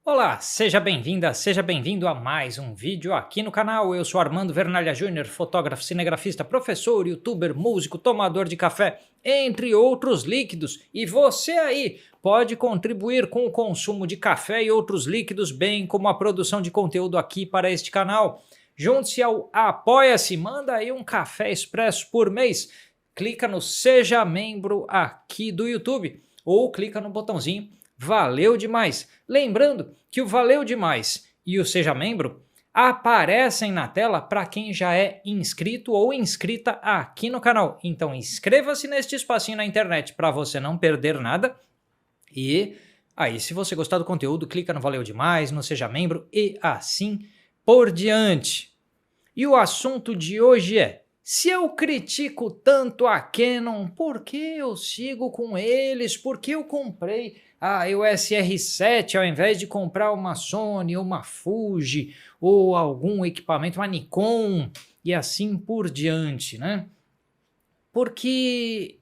Olá, seja bem-vinda, seja bem-vindo a mais um vídeo aqui no canal. Eu sou Armando Vernalha Júnior, fotógrafo, cinegrafista, professor, youtuber, músico, tomador de café, entre outros líquidos. E você aí pode contribuir com o consumo de café e outros líquidos, bem como a produção de conteúdo aqui para este canal. Junte-se ao Apoia-se, manda aí um café expresso por mês. Clica no Seja Membro aqui do YouTube ou clica no botãozinho Valeu demais! Lembrando que o Valeu demais e o Seja Membro aparecem na tela para quem já é inscrito ou inscrita aqui no canal. Então inscreva-se neste espacinho na internet para você não perder nada. E aí, se você gostar do conteúdo, clica no Valeu demais, no Seja Membro e assim por diante. E o assunto de hoje é: se eu critico tanto a Canon, por que eu sigo com eles? Por que eu comprei a EOS R7 ao invés de comprar uma Sony, uma Fuji ou algum equipamento, uma Nikon e assim por diante, né? Porque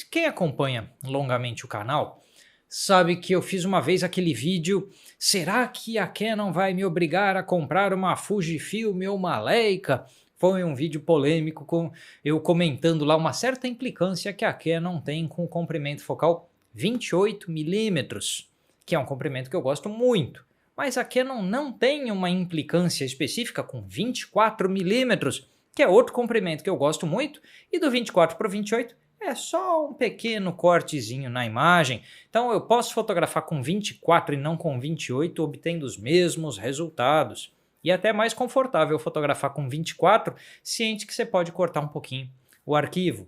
quem acompanha longamente o canal sabe que eu fiz uma vez aquele vídeo: será que a Canon vai me obrigar a comprar uma Fujifilm ou uma Leica? Foi um vídeo polêmico com eu comentando lá uma certa implicância que a Canon tem com o comprimento focal 28mm, que é um comprimento que eu gosto muito. Mas a Canon não tem uma implicância específica com 24mm, que é outro comprimento que eu gosto muito, e do 24 para o 28 é só um pequeno cortezinho na imagem. Então eu posso fotografar com 24 e não com 28, obtendo os mesmos resultados. E até mais confortável fotografar com 24, ciente que você pode cortar um pouquinho o arquivo.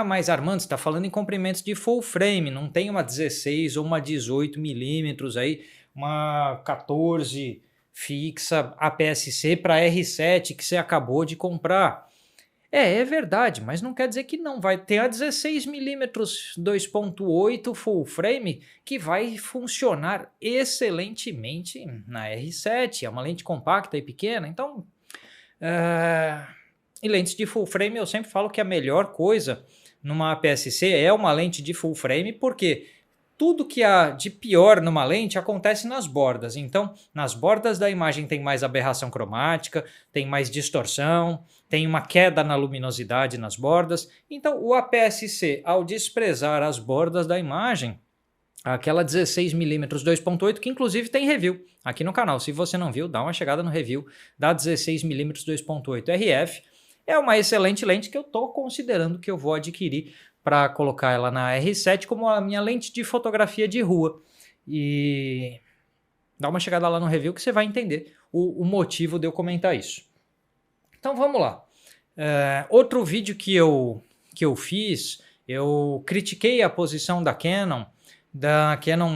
Mas Armando, você está falando em comprimentos de full frame, não tem uma 16 ou uma 18mm aí, uma 14 fixa APS-C para R7 que você acabou de comprar. É verdade, mas não quer dizer que não vai ter a 16mm 2.8 full frame que vai funcionar excelentemente na R7, é uma lente compacta e pequena, então e lentes de full frame eu sempre falo que a melhor coisa numa APS-C é uma lente de full frame, porque tudo que há de pior numa lente acontece nas bordas. Então, nas bordas da imagem tem mais aberração cromática, tem mais distorção, tem uma queda na luminosidade nas bordas. Então, o APS-C, ao desprezar as bordas da imagem, aquela 16mm 2.8, que inclusive tem review aqui no canal. Se você não viu, dá uma chegada no review da 16mm 2.8 RF. É uma excelente lente que eu estou considerando que eu vou adquirir para colocar ela na R7 como a minha lente de fotografia de rua. E dá uma chegada lá no review que você vai entender o motivo de eu comentar isso. Então vamos lá. Outro vídeo que eu fiz, eu critiquei a posição da Canon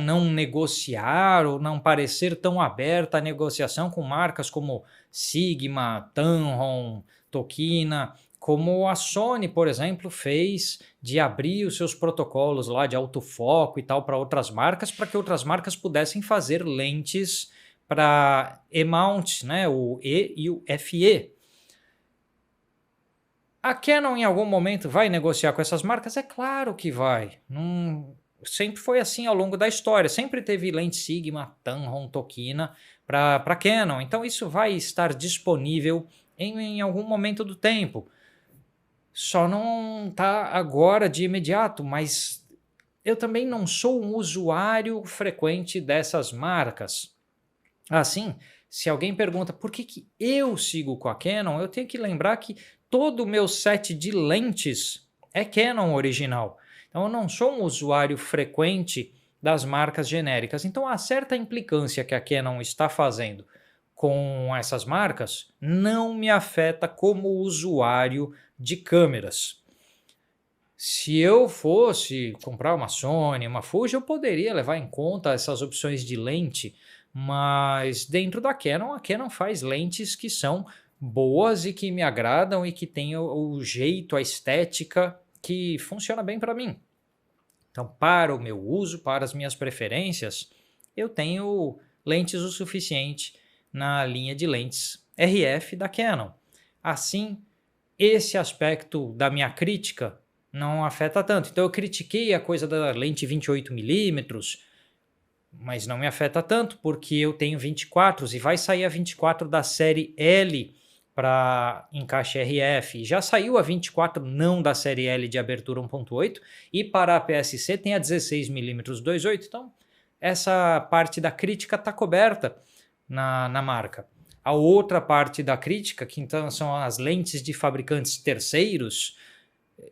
não negociar ou não parecer tão aberta à negociação com marcas como Sigma, Tamron, Tokina, como a Sony, por exemplo, fez de abrir os seus protocolos lá de autofoco e tal para outras marcas, para que outras marcas pudessem fazer lentes para E-mount, né, o E e o FE. A Canon em algum momento vai negociar com essas marcas? É claro que vai. Sempre foi assim ao longo da história, sempre teve lente Sigma, Tamron, Tokina para Canon, então isso vai estar disponível em algum momento do tempo. Só não está agora de imediato, mas eu também não sou um usuário frequente dessas marcas. Assim, se alguém pergunta por que eu sigo com a Canon, eu tenho que lembrar que todo o meu set de lentes é Canon original. Então eu não sou um usuário frequente das marcas genéricas. Então a certa implicância que a Canon está fazendo com essas marcas não me afeta como usuário de câmeras. Se eu fosse comprar uma Sony, uma Fuji, eu poderia levar em conta essas opções de lente, mas dentro da Canon, a Canon faz lentes que são boas e que me agradam e que tem o jeito, a estética que funciona bem para mim. Então, para o meu uso, para as minhas preferências, eu tenho lentes o suficiente na linha de lentes RF da Canon. Assim, esse aspecto da minha crítica não afeta tanto. Então eu critiquei a coisa da lente 28mm mas não me afeta tanto porque eu tenho 24 e vai sair a 24 da série L para encaixe RF. Já saiu a 24 não da série L de abertura 1.8 e para a APS-C tem a 16mm 2.8, então essa parte da crítica está coberta na marca. A outra parte da crítica, que então são as lentes de fabricantes terceiros,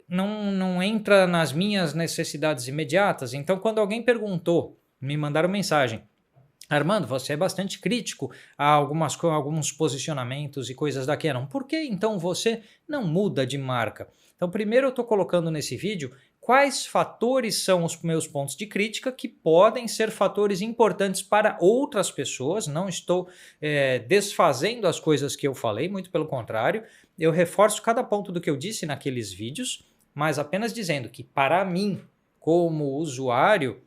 não entra nas minhas necessidades imediatas. Então, quando alguém perguntou, me mandaram mensagem: Armando, você é bastante crítico a alguns posicionamentos e coisas da Canon. Por que então você não muda de marca? Então, primeiro eu estou colocando nesse vídeo quais fatores são os meus pontos de crítica que podem ser fatores importantes para outras pessoas. Não estou desfazendo as coisas que eu falei, muito pelo contrário. Eu reforço cada ponto do que eu disse naqueles vídeos, mas apenas dizendo que para mim, como usuário,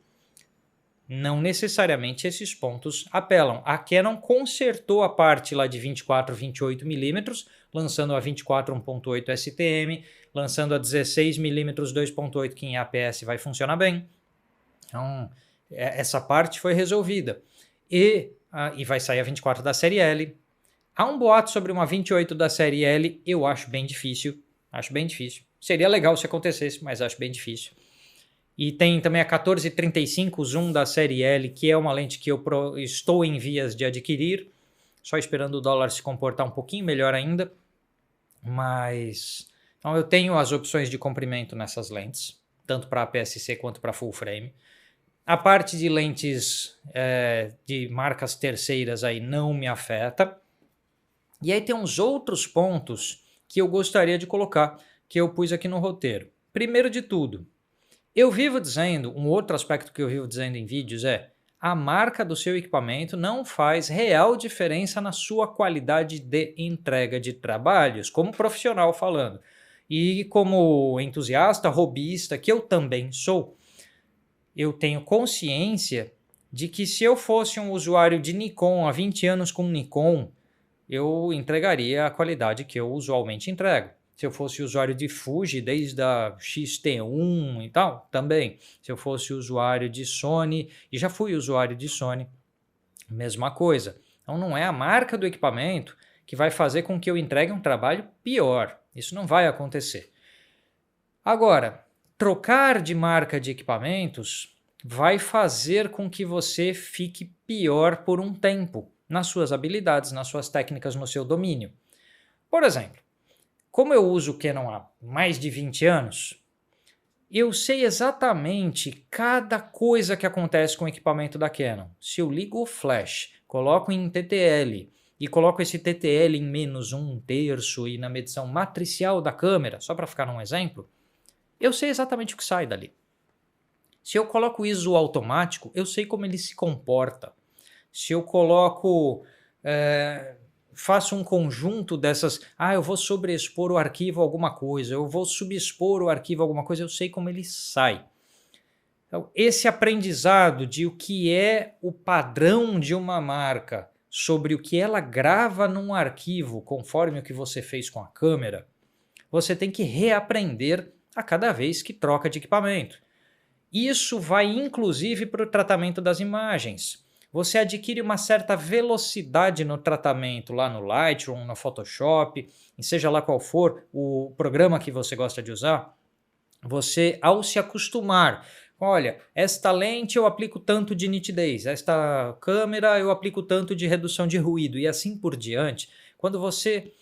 não necessariamente esses pontos apelam. A Canon consertou a parte lá de 24, 28mm, lançando a 24 1.8 STM, lançando a 16mm 2.8, que em APS vai funcionar bem. Então, essa parte foi resolvida. E vai sair a 24 da série L. Há um boato sobre uma 28 da série L, eu acho bem difícil. Seria legal se acontecesse, mas acho bem difícil. E tem também a 1435 zoom da série L, que é uma lente que eu estou em vias de adquirir, só esperando o dólar se comportar um pouquinho melhor ainda. Mas então eu tenho as opções de comprimento nessas lentes, tanto para APS-C quanto para full frame. A parte de lentes de marcas terceiras aí não me afeta. E aí tem uns outros pontos que eu gostaria de colocar, que eu pus aqui no roteiro. Primeiro de tudo, eu vivo dizendo, um outro aspecto que eu vivo dizendo em vídeos é: a marca do seu equipamento não faz real diferença na sua qualidade de entrega de trabalhos, como profissional falando. E como entusiasta, hobbyista, que eu também sou, eu tenho consciência de que se eu fosse um usuário de Nikon há 20 anos com Nikon, eu entregaria a qualidade que eu usualmente entrego. Se eu fosse usuário de Fuji desde a X-T1 e tal, também. Se eu fosse usuário de Sony, e já fui usuário de Sony, mesma coisa. Então não é a marca do equipamento que vai fazer com que eu entregue um trabalho pior. Isso não vai acontecer. Agora, trocar de marca de equipamentos vai fazer com que você fique pior por um tempo nas suas habilidades, nas suas técnicas, no seu domínio. Por exemplo, como eu uso o Canon há mais de 20 anos, eu sei exatamente cada coisa que acontece com o equipamento da Canon. Se eu ligo o flash, coloco em TTL e coloco esse TTL em -1/3 e na medição matricial da câmera, só para ficar num exemplo, eu sei exatamente o que sai dali. Se eu coloco o ISO automático, eu sei como ele se comporta. Se eu coloco... faço um conjunto dessas, eu vou sobreexpor o arquivo a alguma coisa, eu vou subexpor o arquivo a alguma coisa, eu sei como ele sai. Então, esse aprendizado de o que é o padrão de uma marca sobre o que ela grava num arquivo, conforme o que você fez com a câmera, você tem que reaprender a cada vez que troca de equipamento. Isso vai inclusive para o tratamento das imagens. Você adquire uma certa velocidade no tratamento lá no Lightroom, no Photoshop, e seja lá qual for o programa que você gosta de usar, você, ao se acostumar, olha, esta lente eu aplico tanto de nitidez, esta câmera eu aplico tanto de redução de ruído e assim por diante, quando você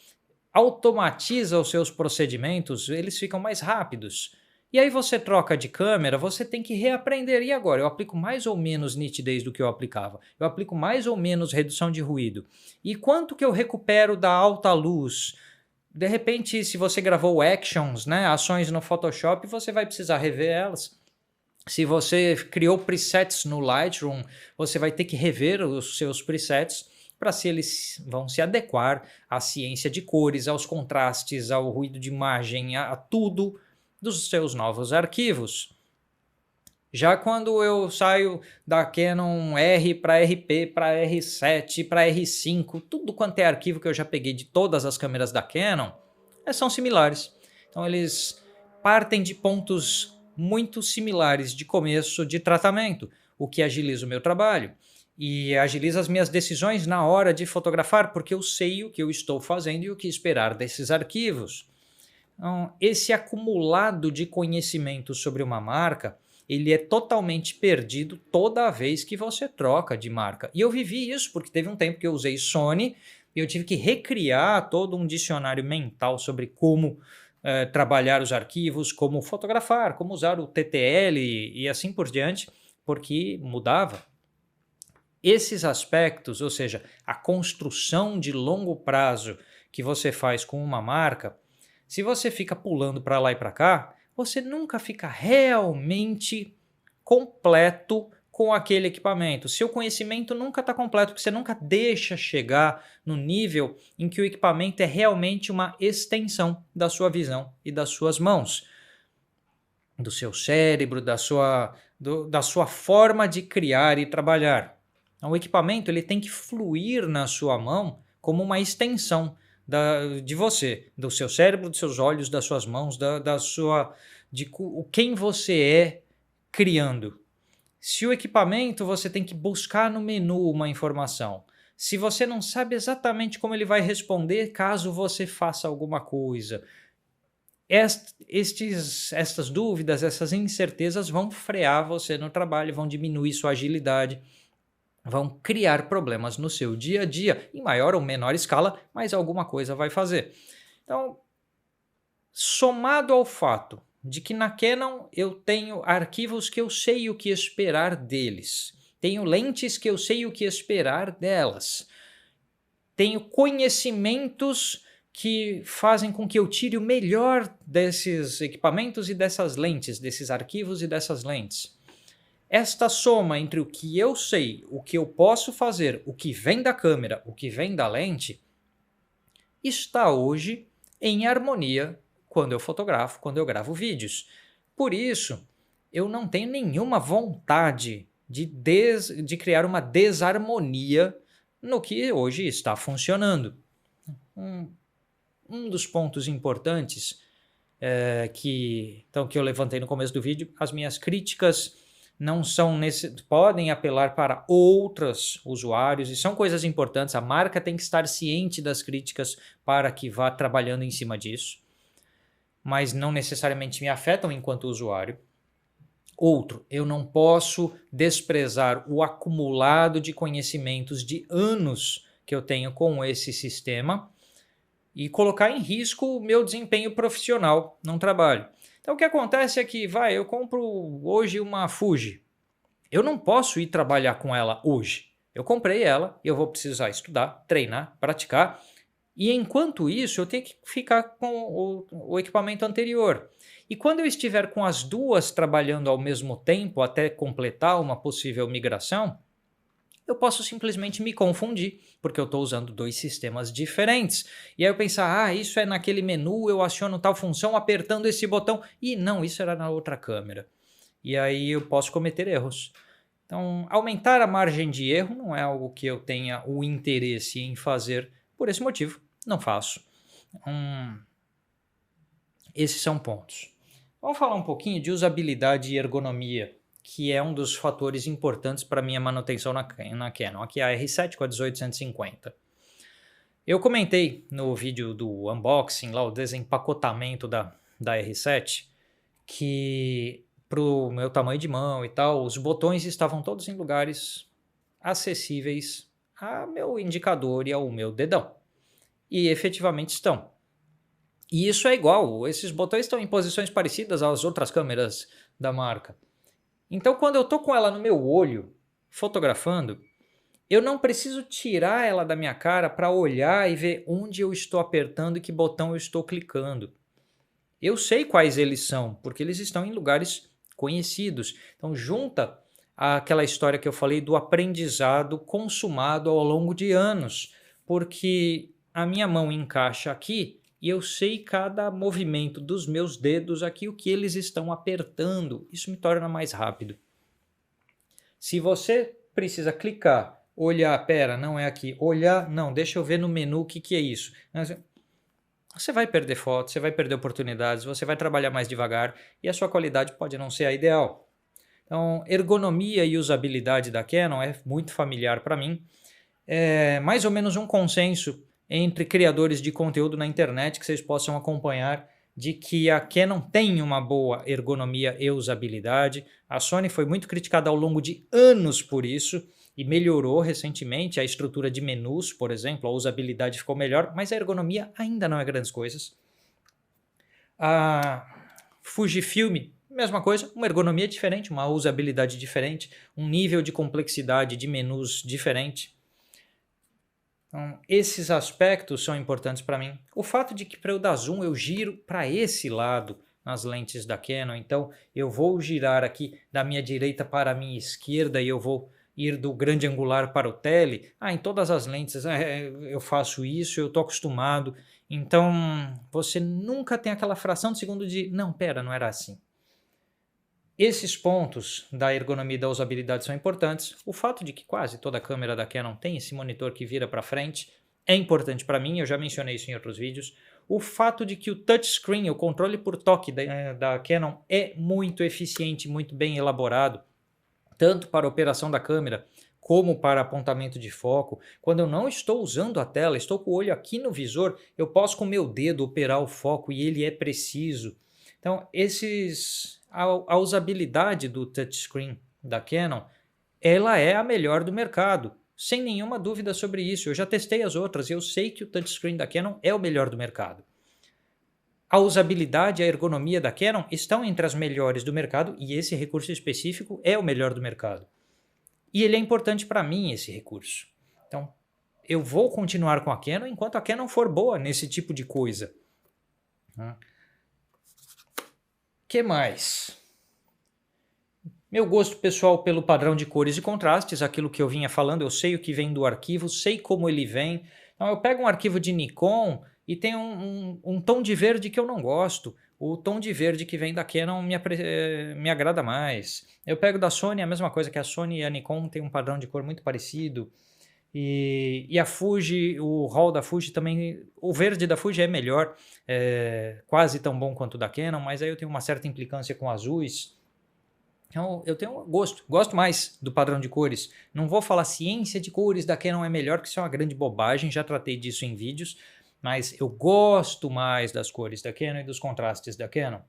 automatiza os seus procedimentos, eles ficam mais rápidos. E aí você troca de câmera, você tem que reaprender. E agora? Eu aplico mais ou menos nitidez do que eu aplicava? Eu aplico mais ou menos redução de ruído? E quanto que eu recupero da alta luz? De repente, se você gravou actions, ações no Photoshop, você vai precisar rever elas. Se você criou presets no Lightroom, você vai ter que rever os seus presets para se eles vão se adequar à ciência de cores, aos contrastes, ao ruído de imagem, a tudo dos seus novos arquivos. Já quando eu saio da Canon R para RP, para R7, para R5, tudo quanto é arquivo que eu já peguei de todas as câmeras da Canon, são similares. Então eles partem de pontos muito similares de começo de tratamento. o que agiliza o meu trabalho e agiliza as minhas decisões na hora de fotografar, porque eu sei o que eu estou fazendo e o que esperar desses arquivos. Então, esse acumulado de conhecimento sobre uma marca, ele é totalmente perdido toda vez que você troca de marca. E eu vivi isso porque teve um tempo que eu usei Sony e eu tive que recriar todo um dicionário mental sobre como trabalhar os arquivos, como fotografar, como usar o TTL e assim por diante, porque mudava. Esses aspectos, ou seja, a construção de longo prazo que você faz com uma marca, se você fica pulando para lá e para cá, você nunca fica realmente completo com aquele equipamento. Seu conhecimento nunca está completo, porque você nunca deixa chegar no nível em que o equipamento é realmente uma extensão da sua visão e das suas mãos, do seu cérebro, da sua forma de criar e trabalhar. Então, o equipamento ele tem que fluir na sua mão como uma extensão de você, do seu cérebro, dos seus olhos, das suas mãos, de quem você é criando. Se o equipamento você tem que buscar no menu uma informação, se você não sabe exatamente como ele vai responder caso você faça alguma coisa, estas dúvidas, essas incertezas vão frear você no trabalho, vão diminuir sua agilidade, vão criar problemas no seu dia a dia, em maior ou menor escala, mas alguma coisa vai fazer. Então, somado ao fato de que na Canon eu tenho arquivos que eu sei o que esperar deles, tenho lentes que eu sei o que esperar delas, tenho conhecimentos que fazem com que eu tire o melhor desses equipamentos e dessas lentes, desses arquivos e dessas lentes. Esta soma entre o que eu sei, o que eu posso fazer, o que vem da câmera, o que vem da lente, está hoje em harmonia quando eu fotografo, quando eu gravo vídeos. Por isso, eu não tenho nenhuma vontade de criar uma desarmonia no que hoje está funcionando. Um dos pontos importantes que eu levantei no começo do vídeo, as minhas críticas não são podem apelar para outros usuários e são coisas importantes. A marca tem que estar ciente das críticas para que vá trabalhando em cima disso, mas não necessariamente me afetam enquanto usuário. Outro, eu não posso desprezar o acumulado de conhecimentos de anos que eu tenho com esse sistema e colocar em risco o meu desempenho profissional num trabalho. Então o que acontece é que eu compro hoje uma Fuji. Eu não posso ir trabalhar com ela hoje. Eu comprei ela e eu vou precisar estudar, treinar, praticar. E enquanto isso eu tenho que ficar com o equipamento anterior. E quando eu estiver com as duas trabalhando ao mesmo tempo até completar uma possível migração, eu posso simplesmente me confundir, porque eu estou usando dois sistemas diferentes. E aí eu pensar, isso é naquele menu, eu aciono tal função apertando esse botão. E não, isso era na outra câmera. E aí eu posso cometer erros. Então, aumentar a margem de erro não é algo que eu tenha o interesse em fazer. Por esse motivo, não faço. Esses são pontos. Vamos falar um pouquinho de usabilidade e ergonomia, que é um dos fatores importantes para a minha manutenção na Canon. Aqui é a R7 com a 1850. Eu comentei no vídeo do unboxing, lá o desempacotamento da R7, que para o meu tamanho de mão e tal, os botões estavam todos em lugares acessíveis ao meu indicador e ao meu dedão. E efetivamente estão. E isso é igual, esses botões estão em posições parecidas às outras câmeras da marca. Então, quando eu estou com ela no meu olho, fotografando, eu não preciso tirar ela da minha cara para olhar e ver onde eu estou apertando e que botão eu estou clicando. Eu sei quais eles são, porque eles estão em lugares conhecidos. Então, junta aquela história que eu falei do aprendizado consumado ao longo de anos, porque a minha mão encaixa aqui e eu sei cada movimento dos meus dedos aqui, o que eles estão apertando. Isso me torna mais rápido. Se você precisa clicar, olhar, não é aqui, olhar, não, deixa eu ver no menu o que é isso. Você vai perder fotos, você vai perder oportunidades, você vai trabalhar mais devagar e a sua qualidade pode não ser a ideal. Então, ergonomia e usabilidade da Canon é muito familiar para mim. É mais ou menos um consenso entre criadores de conteúdo na internet que vocês possam acompanhar de que a Canon tem uma boa ergonomia e usabilidade. A Sony foi muito criticada ao longo de anos por isso e melhorou recentemente a estrutura de menus, por exemplo, a usabilidade ficou melhor, mas a ergonomia ainda não é grandes coisas. A Fujifilm, mesma coisa, uma ergonomia diferente, uma usabilidade diferente, um nível de complexidade de menus diferente. Então, esses aspectos são importantes para mim. O fato de que para eu dar zoom eu giro para esse lado nas lentes da Canon, então eu vou girar aqui da minha direita para a minha esquerda e eu vou ir do grande angular para o tele. Em todas as lentes eu faço isso, eu estou acostumado. Então você nunca tem aquela fração de segundo de não, pera, não era assim. Esses pontos da ergonomia e da usabilidade são importantes. O fato de que quase toda a câmera da Canon tem esse monitor que vira para frente é importante para mim, eu já mencionei isso em outros vídeos. O fato de que o touchscreen, o controle por toque da Canon é muito eficiente, muito bem elaborado, tanto para a operação da câmera como para apontamento de foco. Quando eu não estou usando a tela, estou com o olho aqui no visor, eu posso com o meu dedo operar o foco e ele é preciso. Então, a usabilidade do touchscreen da Canon, ela é a melhor do mercado, sem nenhuma dúvida sobre isso. Eu já testei as outras e eu sei que o touchscreen da Canon é o melhor do mercado. A usabilidade e a ergonomia da Canon estão entre as melhores do mercado e esse recurso específico é o melhor do mercado. E ele é importante para mim, esse recurso. Então, eu vou continuar com a Canon enquanto a Canon for boa nesse tipo de coisa. Que mais? Meu gosto pessoal pelo padrão de cores e contrastes, aquilo que eu vinha falando, eu sei o que vem do arquivo, sei como ele vem. Então eu pego um arquivo de Nikon e tem um tom de verde que eu não gosto. O tom de verde que vem da Canon me agrada mais. Eu pego da Sony, a mesma coisa, que a Sony e a Nikon tem um padrão de cor muito parecido. E a Fuji, o RAW da Fuji também, o verde da Fuji é melhor, quase tão bom quanto o da Canon, mas aí eu tenho uma certa implicância com azuis. Então eu tenho gosto mais do padrão de cores. Não vou falar ciência de cores da Canon é melhor, porque isso é uma grande bobagem, já tratei disso em vídeos, mas eu gosto mais das cores da Canon e dos contrastes da Canon. O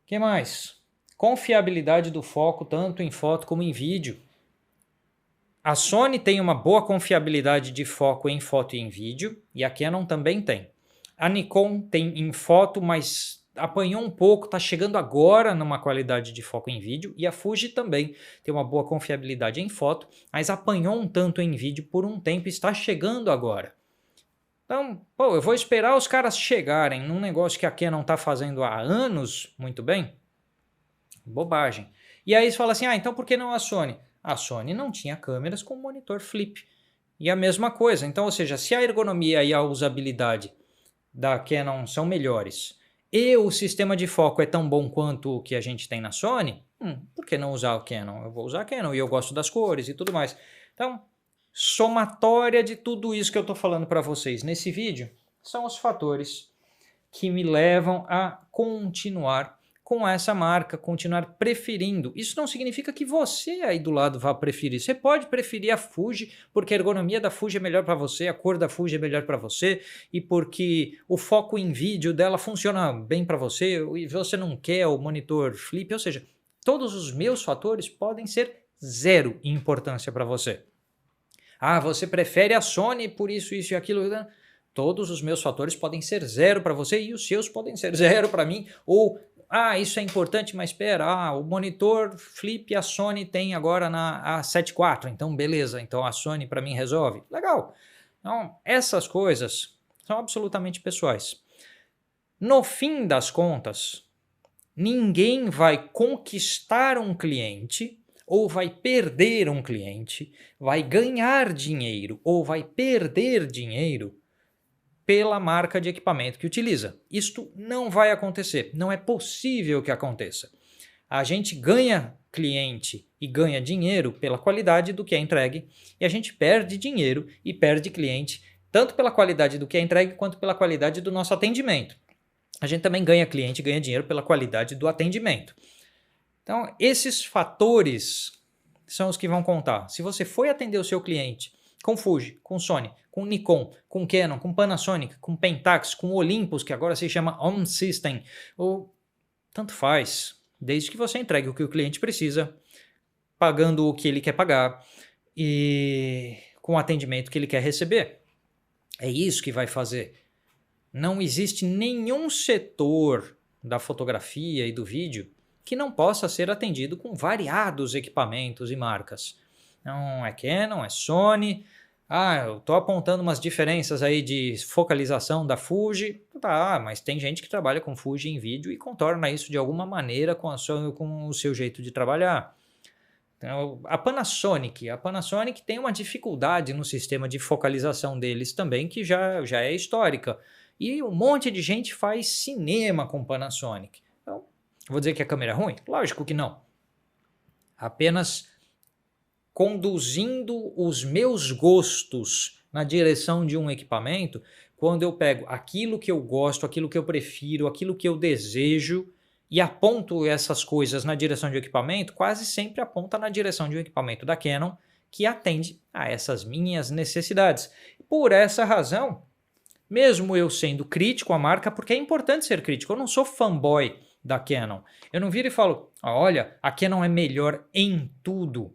que mais? Confiabilidade do foco, tanto em foto como em vídeo. A Sony tem uma boa confiabilidade de foco em foto e em vídeo, e a Canon também tem. A Nikon tem em foto, mas apanhou um pouco, está chegando agora numa qualidade de foco em vídeo, e a Fuji também tem uma boa confiabilidade em foto, mas apanhou um tanto em vídeo por um tempo e está chegando agora. Então, eu vou esperar os caras chegarem num negócio que a Canon está fazendo há anos muito bem? Bobagem. E aí você fala assim, então por que não a Sony? A Sony não tinha câmeras com monitor flip. E a mesma coisa. Então, ou seja, se a ergonomia e a usabilidade da Canon são melhores e o sistema de foco é tão bom quanto o que a gente tem na Sony, por que não usar a Canon? Eu vou usar a Canon e eu gosto das cores e tudo mais. Então, somatória de tudo isso que eu estou falando para vocês nesse vídeo são os fatores que me levam a continuar com essa marca, continuar preferindo. Isso não significa que você aí do lado vá preferir. Você pode preferir a Fuji porque a ergonomia da Fuji é melhor para você, a cor da Fuji é melhor para você e porque o foco em vídeo dela funciona bem para você e você não quer o monitor flip. Ou seja, todos os meus fatores podem ser zero em importância para você. Você prefere a Sony por isso, isso e aquilo. Todos os meus fatores podem ser zero para você e os seus podem ser zero para mim. Ou isso é importante, mas espera, o monitor flip a Sony tem agora na A7 IV, então beleza, então a Sony para mim resolve. Legal. Então, essas coisas são absolutamente pessoais. No fim das contas, ninguém vai conquistar um cliente ou vai perder um cliente, vai ganhar dinheiro ou vai perder dinheiro pela marca de equipamento que utiliza. Isto não vai acontecer, não é possível que aconteça. A gente ganha cliente e ganha dinheiro pela qualidade do que é entregue e a gente perde dinheiro e perde cliente tanto pela qualidade do que é entregue quanto pela qualidade do nosso atendimento. A gente também ganha cliente e ganha dinheiro pela qualidade do atendimento. Então, esses fatores são os que vão contar. Se você foi atender o seu cliente com Fuji, com Sony, com Nikon, com Canon, com Panasonic, com Pentax, com Olympus, que agora se chama OnSystem, ou tanto faz, desde que você entregue o que o cliente precisa, pagando o que ele quer pagar e com o atendimento que ele quer receber. É isso que vai fazer. Não existe nenhum setor da fotografia e do vídeo que não possa ser atendido com variados equipamentos e marcas. Não é Canon, é Sony. Eu estou apontando umas diferenças aí de focalização da Fuji. Tá, mas tem gente que trabalha com Fuji em vídeo e contorna isso de alguma maneira com o seu jeito de trabalhar. Então, a Panasonic tem uma dificuldade no sistema de focalização deles também, que já é histórica. E um monte de gente faz cinema com Panasonic. Então, vou dizer que a câmera é ruim? Lógico que não. Apenas conduzindo os meus gostos na direção de um equipamento, quando eu pego aquilo que eu gosto, aquilo que eu prefiro, aquilo que eu desejo e aponto essas coisas na direção de um equipamento, quase sempre aponta na direção de um equipamento da Canon que atende a essas minhas necessidades. Por essa razão, mesmo eu sendo crítico à marca, porque é importante ser crítico, eu não sou fanboy da Canon. Eu não viro e falo, olha, a Canon é melhor em tudo.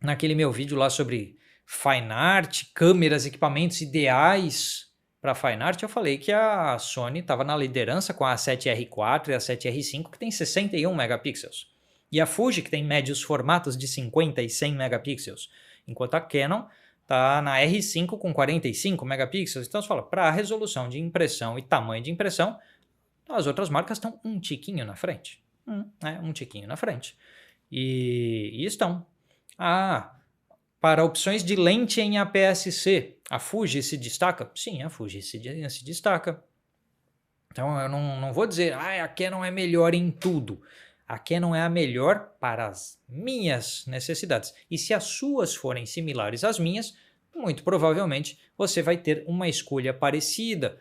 Naquele meu vídeo lá sobre Fine Art, câmeras, equipamentos ideais para Fine Art, eu falei que a Sony estava na liderança com a A7R4 e a A7R5, que tem 61 megapixels. E a Fuji, que tem médios formatos de 50 e 100 megapixels. Enquanto a Canon está na R5 com 45 megapixels. Então você fala, para a resolução de impressão e tamanho de impressão, as outras marcas estão um tiquinho na frente. Um tiquinho na frente. E estão. Para opções de lente em APS-C, a Fuji se destaca? Sim, a Fuji se destaca. Então eu não vou dizer, a Canon é melhor em tudo. A Canon é a melhor para as minhas necessidades. E se as suas forem similares às minhas, muito provavelmente você vai ter uma escolha parecida.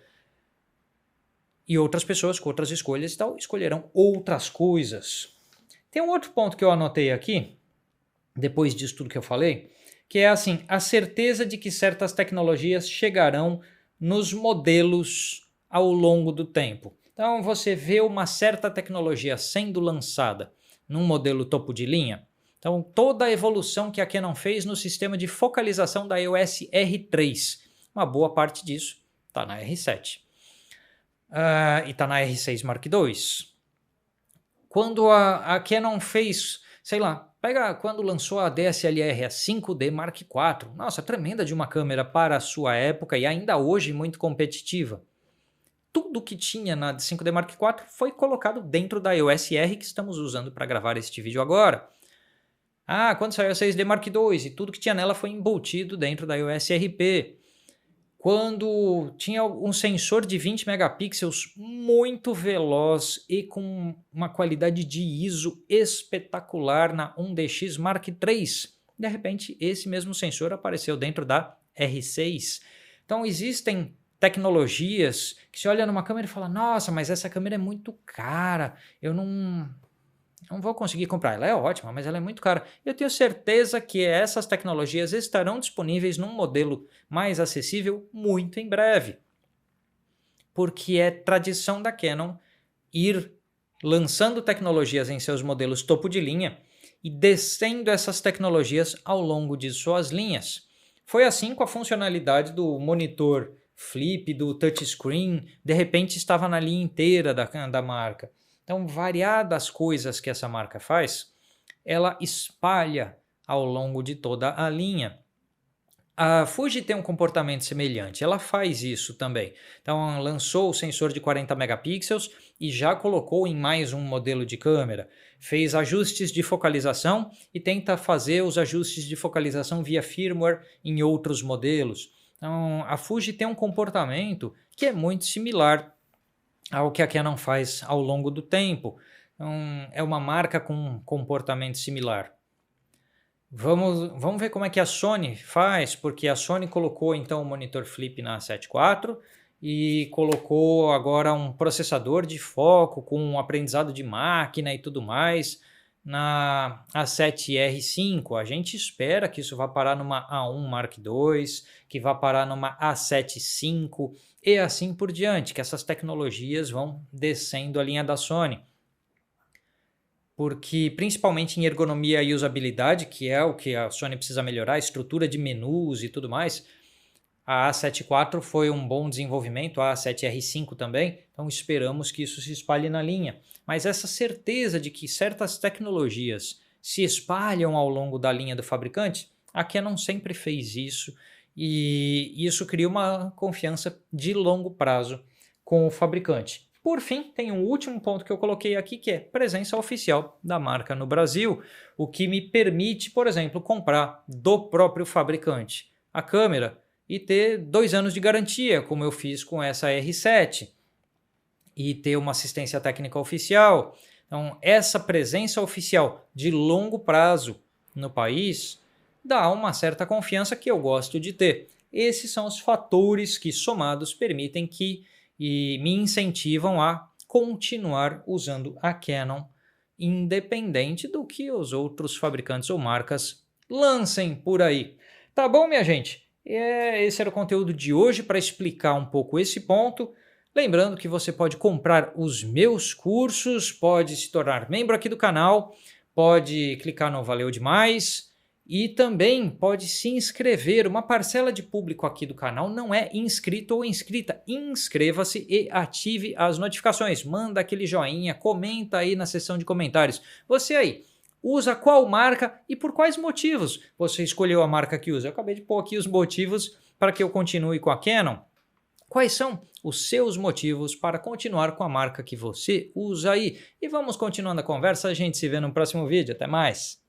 E outras pessoas com outras escolhas e tal escolherão outras coisas. Tem um outro ponto que eu anotei aqui, depois disso tudo que eu falei, que é assim, a certeza de que certas tecnologias chegarão nos modelos ao longo do tempo. Então você vê uma certa tecnologia sendo lançada num modelo topo de linha. Então toda a evolução que a Canon fez no sistema de focalização da EOS R3, uma boa parte disso está na R7. E está na R6 Mark II. Quando a Canon fez, sei lá, pega quando lançou a DSLR, a 5D Mark IV. Nossa, tremenda de uma câmera para a sua época e ainda hoje muito competitiva. Tudo que tinha na 5D Mark IV foi colocado dentro da EOS R que estamos usando para gravar este vídeo agora. Quando saiu a 6D Mark II e tudo que tinha nela foi embutido dentro da EOS RP. Quando tinha um sensor de 20 megapixels muito veloz e com uma qualidade de ISO espetacular na 1DX Mark III. De repente, esse mesmo sensor apareceu dentro da R6. Então, existem tecnologias que você olha numa câmera e fala, nossa, mas essa câmera é muito cara, eu não vou conseguir comprar. Ela é ótima, mas ela é muito cara. Eu tenho certeza que essas tecnologias estarão disponíveis num modelo mais acessível muito em breve. Porque é tradição da Canon ir lançando tecnologias em seus modelos topo de linha e descendo essas tecnologias ao longo de suas linhas. Foi assim com a funcionalidade do monitor flip, do touchscreen, de repente estava na linha inteira da marca. Então, variadas coisas que essa marca faz, ela espalha ao longo de toda a linha. A Fuji tem um comportamento semelhante, ela faz isso também. Então, lançou o sensor de 40 megapixels e já colocou em mais um modelo de câmera. Fez ajustes de focalização e tenta fazer os ajustes de focalização via firmware em outros modelos. Então, a Fuji tem um comportamento que é muito similar ao que a Canon faz ao longo do tempo. Então, é uma marca com um comportamento similar. Vamos ver como é que a Sony faz, porque a Sony colocou então o monitor flip na 7.4 e colocou agora um processador de foco com um aprendizado de máquina e tudo mais na A7R5. A gente espera que isso vá parar numa A1 Mark II, que vá parar numa A7 V e assim por diante, que essas tecnologias vão descendo a linha da Sony. Porque principalmente em ergonomia e usabilidade, que é o que a Sony precisa melhorar, estrutura de menus e tudo mais, a A7 IV foi um bom desenvolvimento, a A7R5 também, então esperamos que isso se espalhe na linha. Mas essa certeza de que certas tecnologias se espalham ao longo da linha do fabricante, a Canon sempre fez isso e isso cria uma confiança de longo prazo com o fabricante. Por fim, tem um último ponto que eu coloquei aqui, que é presença oficial da marca no Brasil, o que me permite, por exemplo, comprar do próprio fabricante a câmera e ter 2 anos de garantia, como eu fiz com essa R7, e ter uma assistência técnica oficial. Então, essa presença oficial de longo prazo no país dá uma certa confiança que eu gosto de ter. Esses são os fatores que, somados, permitem que e me incentivam a continuar usando a Canon, independente do que os outros fabricantes ou marcas lancem por aí. Tá bom, minha gente? Esse era o conteúdo de hoje para explicar um pouco esse ponto. Lembrando que você pode comprar os meus cursos, pode se tornar membro aqui do canal, pode clicar no Valeu Demais e também pode se inscrever. Uma parcela de público aqui do canal não é inscrito ou inscrita. Inscreva-se e ative as notificações. Manda aquele joinha, comenta aí na seção de comentários. Você aí, usa qual marca e por quais motivos você escolheu a marca que usa? Eu acabei de pôr aqui os motivos para que eu continue com a Canon. Quais são os seus motivos para continuar com a marca que você usa aí? E vamos continuando a conversa, a gente se vê no próximo vídeo. Até mais!